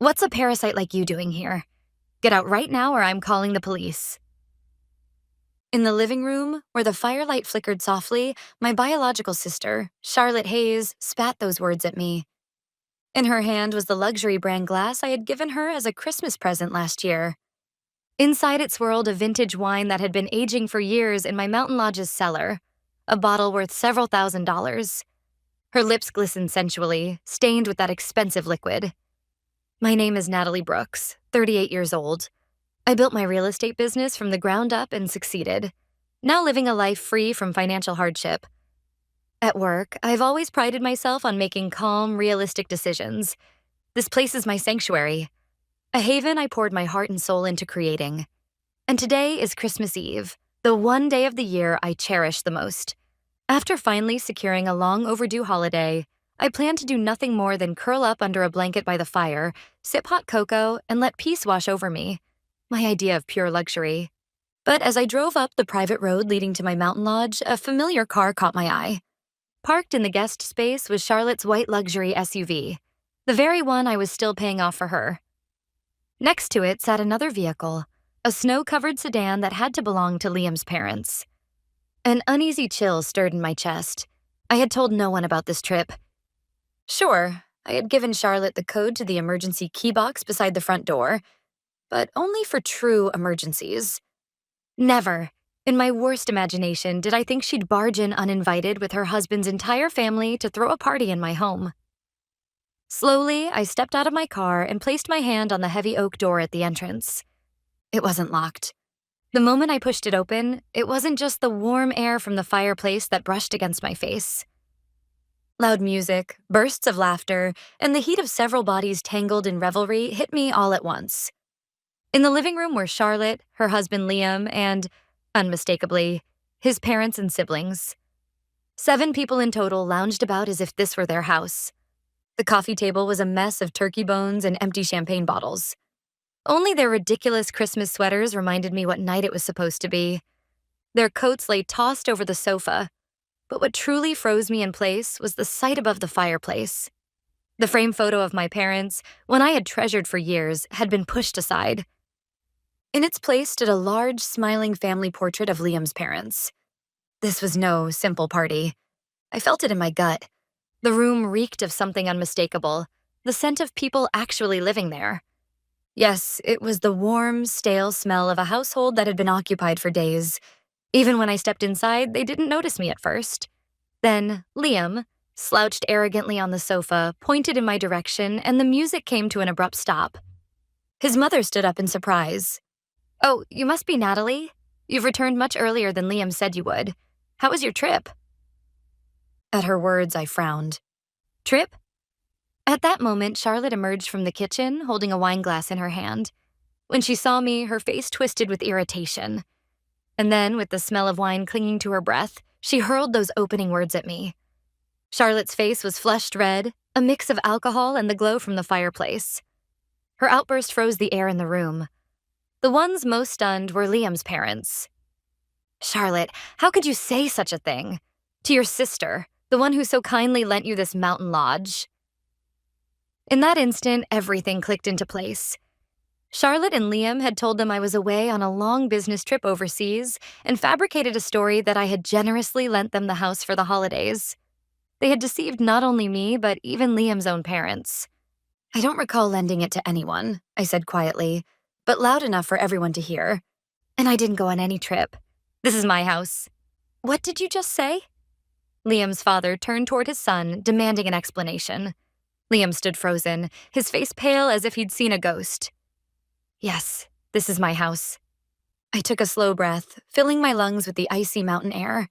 What's a parasite like you doing here? Get out right now or I'm calling the police. In the living room, where the firelight flickered softly, my biological sister, Charlotte Hayes, spat those words at me. In her hand was the luxury brand glass I had given her as a Christmas present last year. Inside it swirled a vintage wine that had been aging for years in my mountain lodge's cellar, a bottle worth several $1,000s. Her lips glistened sensually, stained with that expensive liquid. My name is Natalie Brooks, 38 years old. I built my real estate business from the ground up and succeeded, now living a life free from financial hardship. At work, I've always prided myself on making calm, realistic decisions. This place is my sanctuary, a haven I poured my heart and soul into creating. And today is Christmas Eve, the one day of the year I cherish the most. After finally securing a long overdue holiday, I plan to do nothing more than curl up under a blanket by the fire, sip hot cocoa, and let peace wash over me. My idea of pure luxury. But as I drove up the private road leading to my mountain lodge, a familiar car caught my eye. Parked in the guest space was Charlotte's white luxury SUV, the very one I was still paying off for her. Next to it sat another vehicle, a snow-covered sedan that had to belong to Liam's parents. An uneasy chill stirred in my chest. I had told no one about this trip. Sure, I had given Charlotte the code to the emergency key box beside the front door, but only for true emergencies. Never, in my worst imagination, did I think she'd barge in uninvited with her husband's entire family to throw a party in my home. Slowly, I stepped out of my car and placed my hand on the heavy oak door at the entrance. It wasn't locked. The moment I pushed it open, it wasn't just the warm air from the fireplace that brushed against my face. Loud music, bursts of laughter, and the heat of several bodies tangled in revelry hit me all at once. In the living room were Charlotte, her husband Liam, and, unmistakably, his parents and siblings. 7 people in total lounged about as if this were their house. The coffee table was a mess of turkey bones and empty champagne bottles. Only their ridiculous Christmas sweaters reminded me what night it was supposed to be. Their coats lay tossed over the sofa, but what truly froze me in place was the sight above the fireplace. The framed photo of my parents, one I had treasured for years, had been pushed aside. In its place stood a large, smiling family portrait of Liam's parents. This was no simple party. I felt it in my gut. The room reeked of something unmistakable, the scent of people actually living there. Yes, it was the warm, stale smell of a household that had been occupied for days. Even when I stepped inside, they didn't notice me at first. Then, Liam, slouched arrogantly on the sofa, pointed in my direction, and the music came to an abrupt stop. His mother stood up in surprise. "Oh, you must be Natalie. You've returned much earlier than Liam said you would. How was your trip?" At her words, I frowned. Trip? At that moment, Charlotte emerged from the kitchen, holding a wine glass in her hand. When she saw me, her face twisted with irritation. And then, with the smell of wine clinging to her breath, she hurled those opening words at me. Charlotte's face was flushed red, a mix of alcohol and the glow from the fireplace. Her outburst froze the air in the room. The ones most stunned were Liam's parents. "Charlotte, how could you say such a thing? To your sister, the one who so kindly lent you this mountain lodge." In that instant, everything clicked into place. Charlotte and Liam had told them I was away on a long business trip overseas and fabricated a story that I had generously lent them the house for the holidays. They had deceived not only me, but even Liam's own parents. "I don't recall lending it to anyone," I said quietly, but loud enough for everyone to hear. "And I didn't go on any trip. This is my house." "What did you just say?" Liam's father turned toward his son, demanding an explanation. Liam stood frozen, his face pale as if he'd seen a ghost. "Yes, this is my house." I took a slow breath, filling my lungs with the icy mountain air.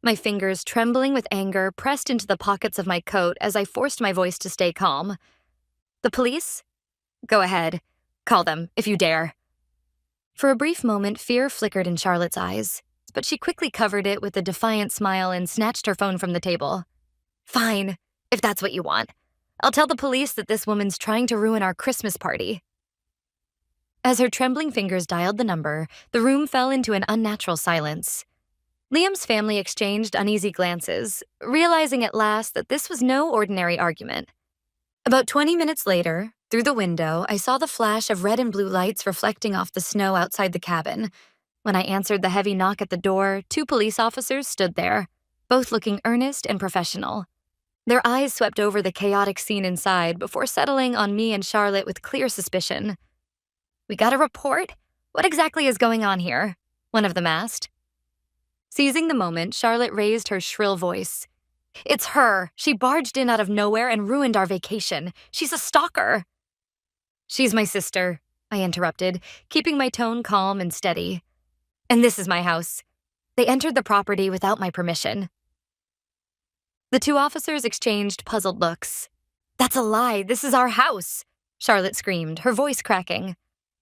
My fingers, trembling with anger, pressed into the pockets of my coat as I forced my voice to stay calm. "The police? Go ahead. Call them, if you dare." For a brief moment, fear flickered in Charlotte's eyes, but she quickly covered it with a defiant smile and snatched her phone from the table. "Fine, if that's what you want. I'll tell the police that this woman's trying to ruin our Christmas party." As her trembling fingers dialed the number, the room fell into an unnatural silence. Liam's family exchanged uneasy glances, realizing at last that this was no ordinary argument. About 20 minutes later, through the window, I saw the flash of red and blue lights reflecting off the snow outside the cabin. When I answered the heavy knock at the door, 2 police officers stood there, both looking earnest and professional. Their eyes swept over the chaotic scene inside before settling on me and Charlotte with clear suspicion. "We got a report? What exactly is going on here?" one of them asked. Seizing the moment, Charlotte raised her shrill voice. "It's her! She barged in out of nowhere and ruined our vacation. She's a stalker!" "She's my sister," I interrupted, keeping my tone calm and steady. "And this is my house. They entered the property without my permission." The 2 officers exchanged puzzled looks. "That's a lie. This is our house," Charlotte screamed, her voice cracking.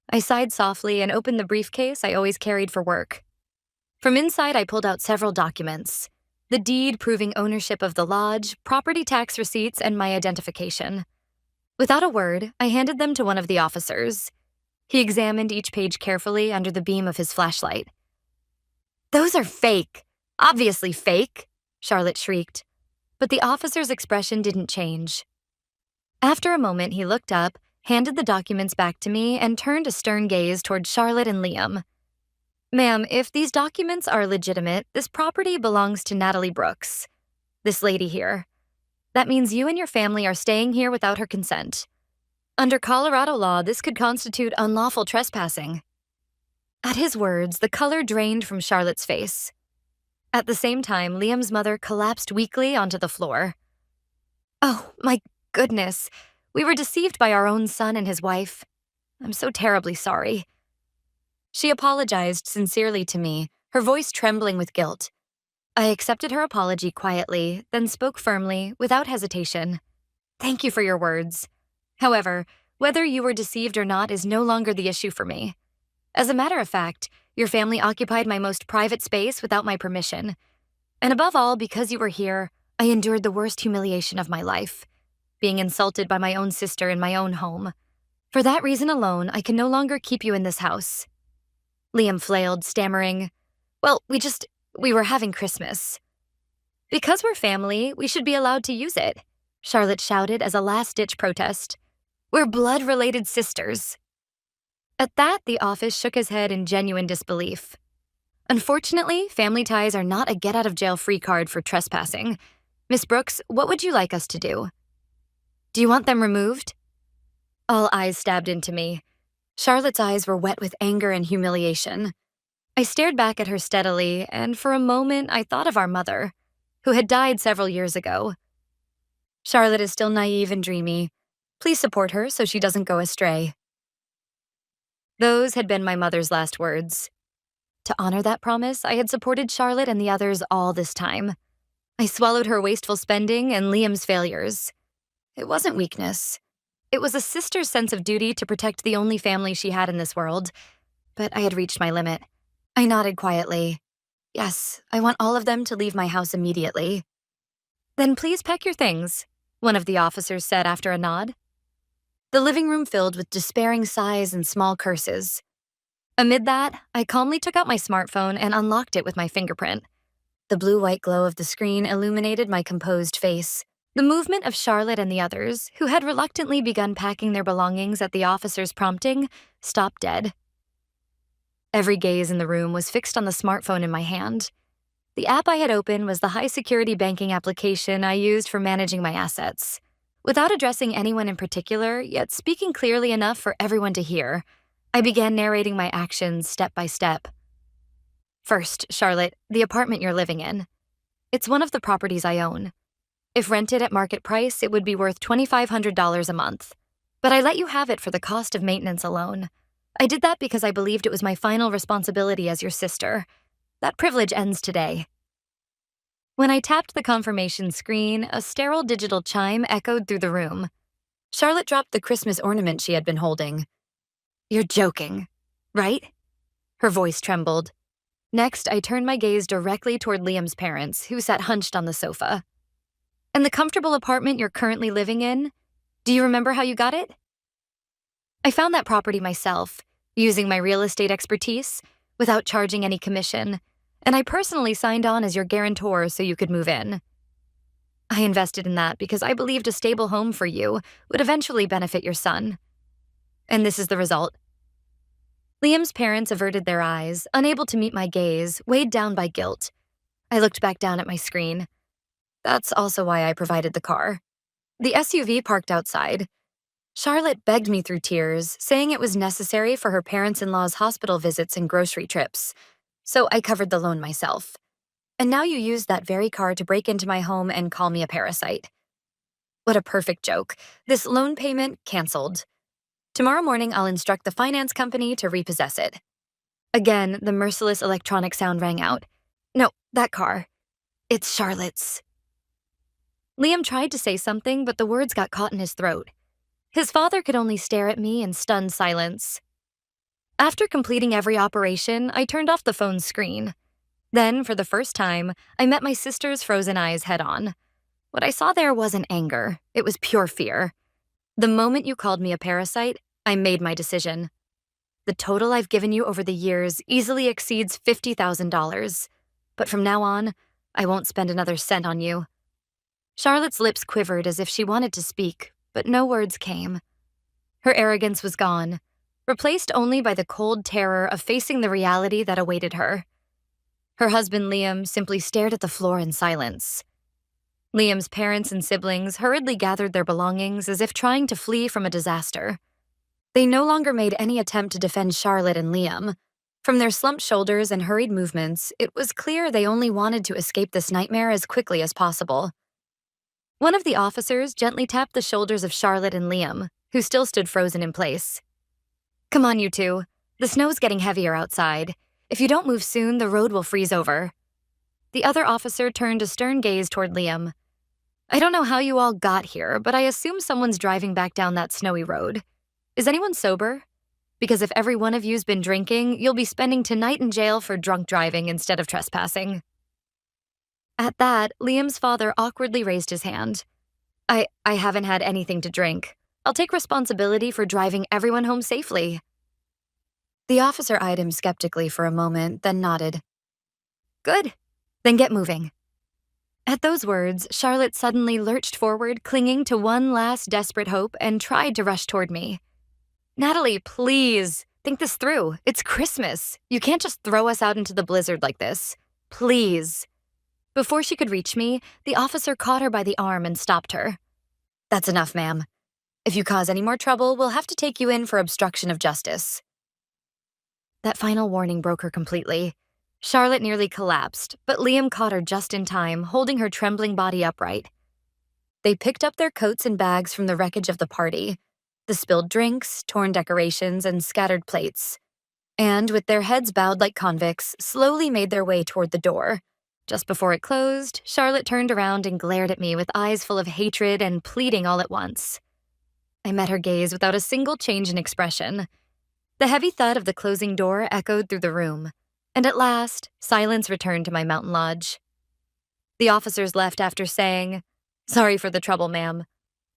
I sighed softly and opened the briefcase I always carried for work. From inside, I pulled out several documents: the deed proving ownership of the lodge, property tax receipts, and my identification. Without a word, I handed them to one of the officers. He examined each page carefully under the beam of his flashlight. "Those are fake. Obviously fake," Charlotte shrieked. But the officer's expression didn't change. After a moment, he looked up, handed the documents back to me, and turned a stern gaze toward Charlotte and Liam. "Ma'am, if these documents are legitimate, this property belongs to Natalie Brooks, this lady here. That means you and your family are staying here without her consent. Under Colorado law, this could constitute unlawful trespassing." At his words, the color drained from Charlotte's face. At the same time, Liam's mother collapsed weakly onto the floor. "Oh, my goodness. We were deceived by our own son and his wife. I'm so terribly sorry." She apologized sincerely to me, her voice trembling with guilt. I accepted her apology quietly, then spoke firmly, without hesitation. "Thank you for your words. However, whether you were deceived or not is no longer the issue for me. As a matter of fact, your family occupied my most private space without my permission. And above all, because you were here, I endured the worst humiliation of my life, being insulted by my own sister in my own home. For that reason alone, I can no longer keep you in this house." Liam flailed, stammering, "Well, we were having Christmas." "Because we're family, we should be allowed to use it," Charlotte shouted as a last-ditch protest. "We're blood-related sisters." At that, the office shook his head in genuine disbelief. "Unfortunately, family ties are not a get-out-of-jail-free card for trespassing. Miss Brooks, what would you like us to do?" "Do you want them removed?" All eyes stabbed into me. Charlotte's eyes were wet with anger and humiliation. I stared back at her steadily, and for a moment I thought of our mother, who had died several years ago. "Charlotte is still naive and dreamy. Please support her so she doesn't go astray." Those had been my mother's last words. To honor that promise, I had supported Charlotte and the others all this time. I swallowed her wasteful spending and Liam's failures. It wasn't weakness. It was a sister's sense of duty to protect the only family she had in this world. But I had reached my limit. I nodded quietly. "Yes, I want all of them to leave my house immediately." "Then please pack your things," one of the officers said after a nod. The living room filled with despairing sighs and small curses. Amid that, I calmly took out my smartphone and unlocked it with my fingerprint. The blue-white glow of the screen illuminated my composed face. The movement of Charlotte and the others, who had reluctantly begun packing their belongings at the officer's prompting, stopped dead. Every gaze in the room was fixed on the smartphone in my hand. The app I had opened was the high-security banking application I used for managing my assets. Without addressing anyone in particular, yet speaking clearly enough for everyone to hear, I began narrating my actions step by step. "First, Charlotte, the apartment you're living in. It's one of the properties I own. If rented at market price, it would be worth $2,500 a month. But I let you have it for the cost of maintenance alone. I did that because I believed it was my final responsibility as your sister. That privilege ends today." When I tapped the confirmation screen, a sterile digital chime echoed through the room. Charlotte dropped the Christmas ornament she had been holding. "You're joking, right?" Her voice trembled. Next, I turned my gaze directly toward Liam's parents, who sat hunched on the sofa. "And the comfortable apartment you're currently living in? Do you remember how you got it?" "I found that property myself, using my real estate expertise, without charging any commission, and I personally signed on as your guarantor so you could move in." I invested in that because I believed a stable home for you would eventually benefit your son. And this is the result. Liam's parents averted their eyes, unable to meet my gaze, weighed down by guilt. I looked back down at my screen. That's also why I provided the car. The SUV parked outside. Charlotte begged me through tears, saying it was necessary for her parents-in-law's hospital visits and grocery trips. So I covered the loan myself. And now you used that very car to break into my home and call me a parasite. What a perfect joke. This loan payment canceled. Tomorrow morning, I'll instruct the finance company to repossess it. Again, the merciless electronic sound rang out. No, that car. It's Charlotte's. Liam tried to say something, but the words got caught in his throat. His father could only stare at me in stunned silence. After completing every operation, I turned off the phone's screen. Then, for the first time, I met my sister's frozen eyes head-on. What I saw there wasn't anger. It was pure fear. The moment you called me a parasite, I made my decision. The total I've given you over the years easily exceeds $50,000. But from now on, I won't spend another cent on you. Charlotte's lips quivered as if she wanted to speak, but no words came. Her arrogance was gone, replaced only by the cold terror of facing the reality that awaited her. Her husband, Liam, simply stared at the floor in silence. Liam's parents and siblings hurriedly gathered their belongings as if trying to flee from a disaster. They no longer made any attempt to defend Charlotte and Liam. From their slumped shoulders and hurried movements, it was clear they only wanted to escape this nightmare as quickly as possible. One of the officers gently tapped the shoulders of Charlotte and Liam, who still stood frozen in place. Come on, you two. The snow's getting heavier outside. If you don't move soon, the road will freeze over. The other officer turned a stern gaze toward Liam. I don't know how you all got here, but I assume someone's driving back down that snowy road. Is anyone sober? Because if every one of you's been drinking, you'll be spending tonight in jail for drunk driving instead of trespassing. At that, Liam's father awkwardly raised his hand. I haven't had anything to drink. I'll take responsibility for driving everyone home safely. The officer eyed him skeptically for a moment, then nodded. Good. Then get moving. At those words, Charlotte suddenly lurched forward, clinging to one last desperate hope, and tried to rush toward me. Natalie, please, think this through. It's Christmas. You can't just throw us out into the blizzard like this. Please. Before she could reach me, the officer caught her by the arm and stopped her. That's enough, ma'am. If you cause any more trouble, we'll have to take you in for obstruction of justice. That final warning broke her completely. Charlotte nearly collapsed, but Liam caught her just in time, holding her trembling body upright. They picked up their coats and bags from the wreckage of the party, the spilled drinks, torn decorations, and scattered plates, and, with their heads bowed like convicts, slowly made their way toward the door. Just before it closed, Charlotte turned around and glared at me with eyes full of hatred and pleading all at once. I met her gaze without a single change in expression. The heavy thud of the closing door echoed through the room, and at last, silence returned to my mountain lodge. The officers left after saying, "Sorry for the trouble, ma'am.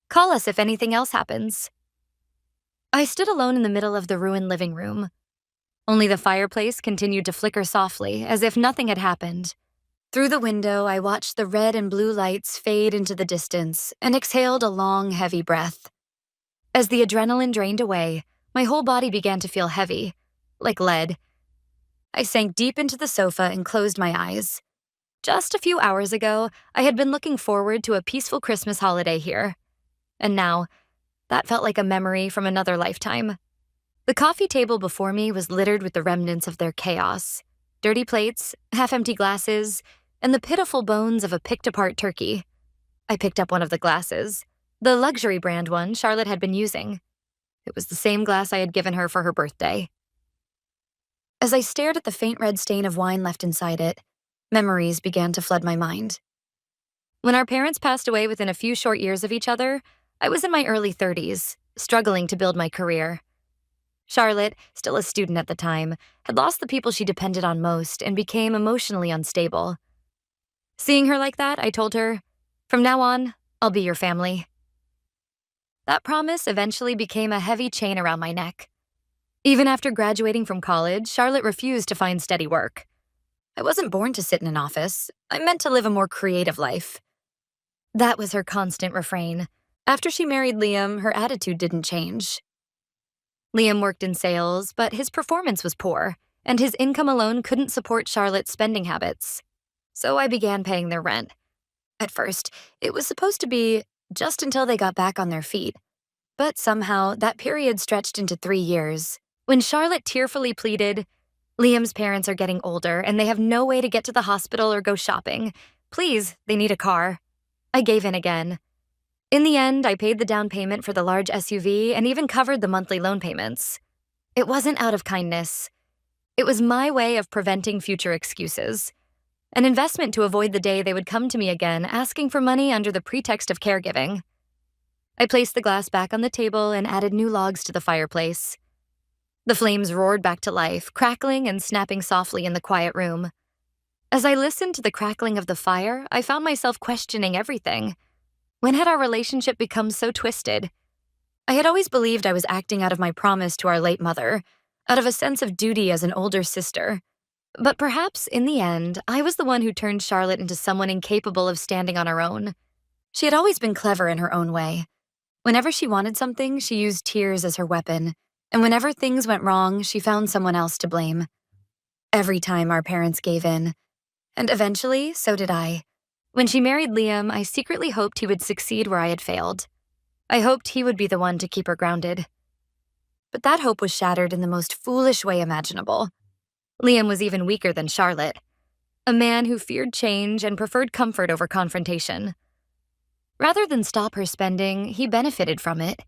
Call us if anything else happens." I stood alone in the middle of the ruined living room. Only the fireplace continued to flicker softly, as if nothing had happened. Through the window, I watched the red and blue lights fade into the distance and exhaled a long, heavy breath. As the adrenaline drained away, my whole body began to feel heavy, like lead. I sank deep into the sofa and closed my eyes. Just a few hours ago, I had been looking forward to a peaceful Christmas holiday here. And now, that felt like a memory from another lifetime. The coffee table before me was littered with the remnants of their chaos. Dirty plates, half-empty glasses, and the pitiful bones of a picked-apart turkey. I picked up one of the glasses, the luxury brand one Charlotte had been using. It was the same glass I had given her for her birthday. As I stared at the faint red stain of wine left inside it, memories began to flood my mind. When our parents passed away within a few short years of each other, I was in my early 30s, struggling to build my career. Charlotte, still a student at the time, had lost the people she depended on most and became emotionally unstable. Seeing her like that, I told her, "From now on, I'll be your family." That promise eventually became a heavy chain around my neck. Even after graduating from college, Charlotte refused to find steady work. I wasn't born to sit in an office. I meant to live a more creative life. That was her constant refrain. After she married Liam, her attitude didn't change. Liam worked in sales, but his performance was poor, and his income alone couldn't support Charlotte's spending habits. So I began paying their rent. At first, it was supposed to be just until they got back on their feet. But somehow, that period stretched into 3 years. When Charlotte tearfully pleaded, "Liam's parents are getting older, and they have no way to get to the hospital or go shopping. Please, they need a car," I gave in again. In the end, I paid the down payment for the large SUV and even covered the monthly loan payments. It wasn't out of kindness. It was my way of preventing future excuses. An investment to avoid the day they would come to me again asking for money under the pretext of caregiving. I placed the glass back on the table and added new logs to the fireplace. The flames roared back to life, crackling and snapping softly in the quiet room. As I listened to the crackling of the fire, I found myself questioning everything. When had our relationship become so twisted? I had always believed I was acting out of my promise to our late mother, out of a sense of duty as an older sister. But perhaps, in the end, I was the one who turned Charlotte into someone incapable of standing on her own. She had always been clever in her own way. Whenever she wanted something, she used tears as her weapon, and whenever things went wrong, she found someone else to blame. Every time our parents gave in. And eventually, so did I. When she married Liam, I secretly hoped he would succeed where I had failed. I hoped he would be the one to keep her grounded. But that hope was shattered in the most foolish way imaginable. Liam was even weaker than Charlotte, a man who feared change and preferred comfort over confrontation. Rather than stop her spending, he benefited from it,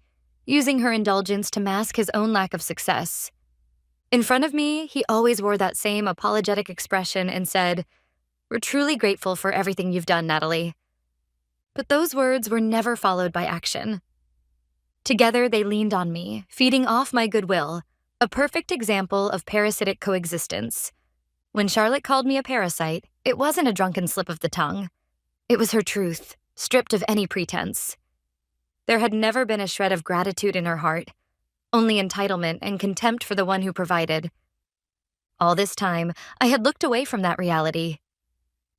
using her indulgence to mask his own lack of success. In front of me, he always wore that same apologetic expression and said, "We're truly grateful for everything you've done, Natalie." But those words were never followed by action. Together, they leaned on me, feeding off my goodwill, a perfect example of parasitic coexistence. When Charlotte called me a parasite, it wasn't a drunken slip of the tongue. It was her truth, stripped of any pretense. There had never been a shred of gratitude in her heart, only entitlement and contempt for the one who provided. All this time, I had looked away from that reality.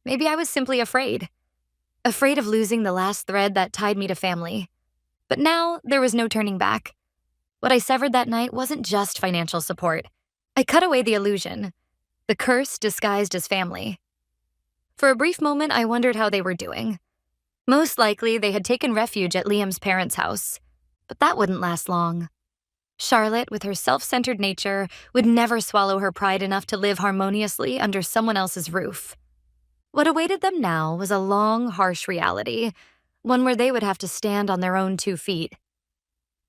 Maybe I was simply afraid of losing the last thread that tied me to family. But now, there was no turning back. What I severed that night wasn't just financial support. I cut away the illusion, the curse disguised as family. For a brief moment, I wondered how they were doing. Most likely, they had taken refuge at Liam's parents' house. But that wouldn't last long. Charlotte, with her self-centered nature, would never swallow her pride enough to live harmoniously under someone else's roof. What awaited them now was a long, harsh reality, one where they would have to stand on their own 2 feet.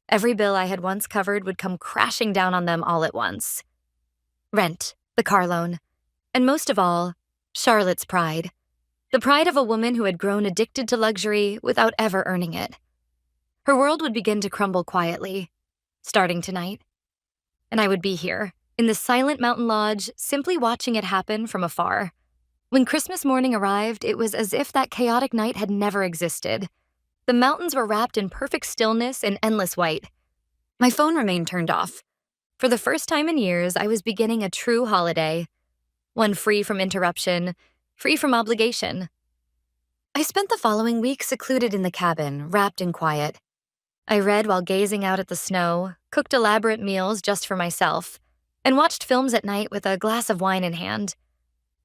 Every bill I had once covered would come crashing down on them all at once. Rent, the car loan, and most of all, Charlotte's pride. The pride of a woman who had grown addicted to luxury without ever earning it. Her world would begin to crumble quietly, starting tonight. And I would be here, in the silent mountain lodge, simply watching it happen from afar. When Christmas morning arrived, it was as if that chaotic night had never existed. The mountains were wrapped in perfect stillness and endless white. My phone remained turned off. For the first time in years, I was beginning a true holiday. One free from interruption, free from obligation. I spent the following week secluded in the cabin, wrapped in quiet. I read while gazing out at the snow, cooked elaborate meals just for myself, and watched films at night with a glass of wine in hand.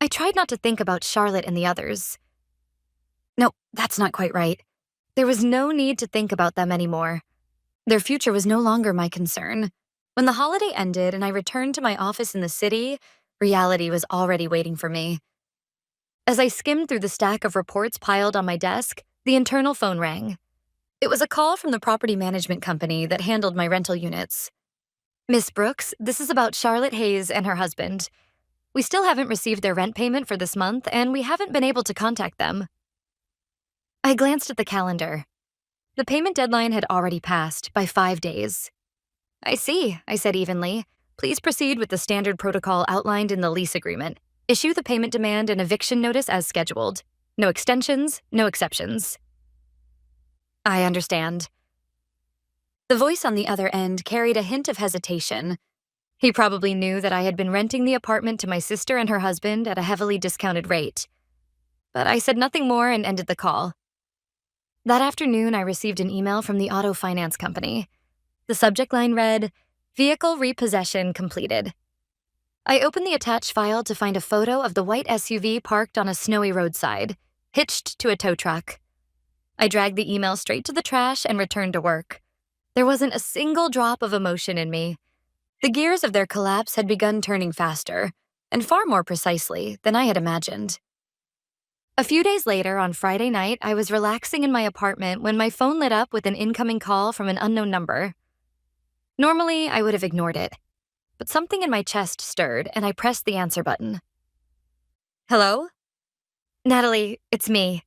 I tried not to think about Charlotte and the others. No, that's not quite right. There was no need to think about them anymore. Their future was no longer my concern. When the holiday ended and I returned to my office in the city, reality was already waiting for me. As I skimmed through the stack of reports piled on my desk, the internal phone rang. It was a call from the property management company that handled my rental units. "Miss Brooks, this is about Charlotte Hayes and her husband. We still haven't received their rent payment for this month, and we haven't been able to contact them." I glanced at the calendar. The payment deadline had already passed by 5 days. "I see," I said evenly. "Please proceed with the standard protocol outlined in the lease agreement. Issue the payment demand and eviction notice as scheduled. No extensions, no exceptions." "I understand." The voice on the other end carried a hint of hesitation. He probably knew that I had been renting the apartment to my sister and her husband at a heavily discounted rate. But I said nothing more and ended the call. That afternoon, I received an email from the auto finance company. The subject line read, "Vehicle repossession completed." I opened the attached file to find a photo of the white SUV parked on a snowy roadside, hitched to a tow truck. I dragged the email straight to the trash and returned to work. There wasn't a single drop of emotion in me. The gears of their collapse had begun turning faster, and far more precisely than I had imagined. A few days later, on Friday night, I was relaxing in my apartment when my phone lit up with an incoming call from an unknown number. Normally, I would have ignored it, but something in my chest stirred, and I pressed the answer button. "Hello?" "Natalie, it's me."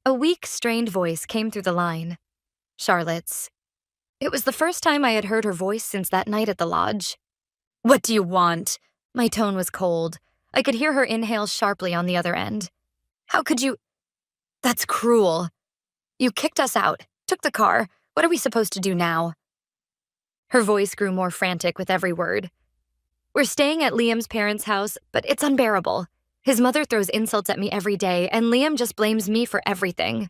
A weak, strained voice came through the line. Charlotte's. It was the first time I had heard her voice since that night at the lodge. "What do you want?" My tone was cold. I could hear her inhale sharply on the other end. "How could you? That's cruel. You kicked us out, took the car. What are we supposed to do now?" Her voice grew more frantic with every word. "We're staying at Liam's parents' house, but it's unbearable. His mother throws insults at me every day, and Liam just blames me for everything."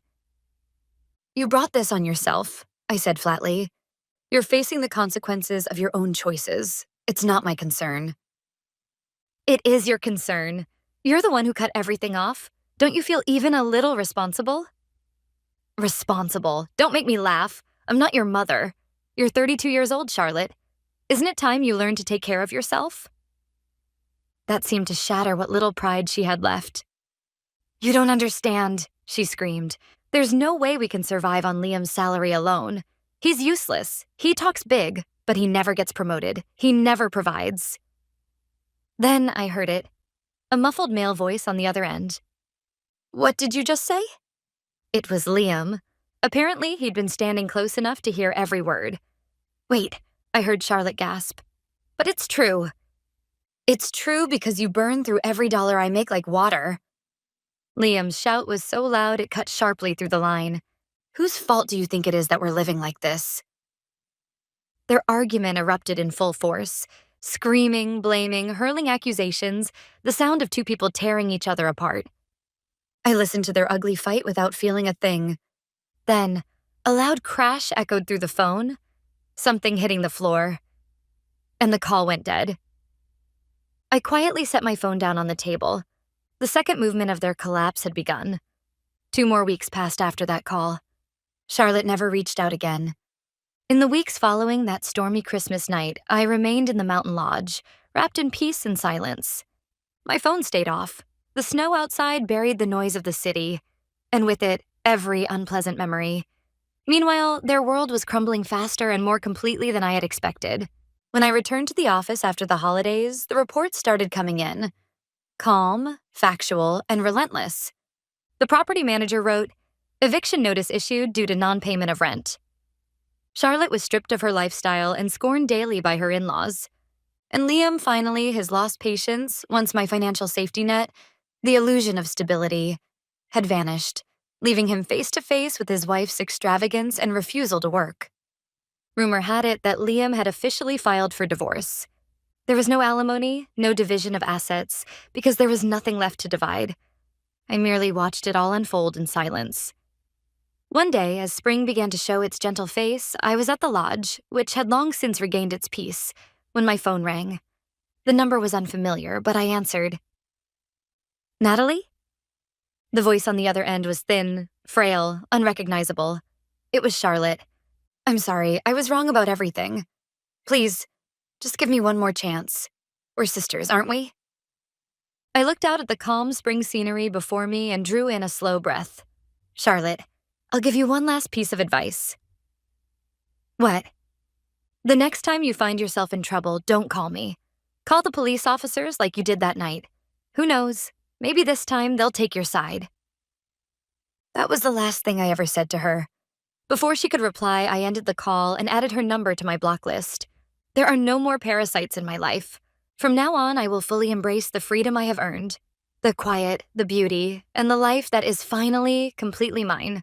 "You brought this on yourself," I said flatly. "You're facing the consequences of your own choices. It's not my concern." "It is your concern. You're the one who cut everything off. Don't you feel even a little responsible?" "Responsible? Don't make me laugh. I'm not your mother. You're 32 years old, Charlotte. Isn't it time you learned to take care of yourself?" That seemed to shatter what little pride she had left. "You don't understand," she screamed. "There's no way we can survive on Liam's salary alone. He's useless. He talks big, but he never gets promoted. He never provides." Then I heard it, a muffled male voice on the other end. "What did you just say?" It was Liam. Apparently, he'd been standing close enough to hear every word. "Wait," I heard Charlotte gasp. "But it's true. It's true because you burn through every dollar I make like water." Liam's shout was so loud it cut sharply through the line. "Whose fault do you think it is that we're living like this?" Their argument erupted in full force. Screaming, blaming, hurling accusations, the sound of two people tearing each other apart. I listened to their ugly fight without feeling a thing. Then, a loud crash echoed through the phone, something hitting the floor, and the call went dead. I quietly set my phone down on the table. The second movement of their collapse had begun. 2 more weeks passed after that call. Charlotte never reached out again. In the weeks following that stormy Christmas night, I remained in the mountain lodge, wrapped in peace and silence. My phone stayed off. The snow outside buried the noise of the city, and with it, every unpleasant memory. Meanwhile, their world was crumbling faster and more completely than I had expected. When I returned to the office after the holidays, the reports started coming in. Calm, factual, and relentless. The property manager wrote, "Eviction notice issued due to non-payment of rent." Charlotte was stripped of her lifestyle and scorned daily by her in-laws. And Liam finally has lost patience once my financial safety net, the illusion of stability, had vanished, leaving him face to face with his wife's extravagance and refusal to work. Rumor had it that Liam had officially filed for divorce. There was no alimony, no division of assets, because there was nothing left to divide. I merely watched it all unfold in silence. One day, as spring began to show its gentle face, I was at the lodge, which had long since regained its peace, when my phone rang. The number was unfamiliar, but I answered. "Natalie?" The voice on the other end was thin, frail, unrecognizable. It was Charlotte. "I'm sorry, I was wrong about everything. Please, just give me one more chance. We're sisters, aren't we?" I looked out at the calm spring scenery before me and drew in a slow breath. "Charlotte, I'll give you one last piece of advice." "What?" "The next time you find yourself in trouble, don't call me. Call the police officers like you did that night. Who knows, maybe this time they'll take your side." That was the last thing I ever said to her. Before she could reply, I ended the call and added her number to my block list. There are no more parasites in my life. From now on, I will fully embrace the freedom I have earned, the quiet, the beauty, and the life that is finally completely mine.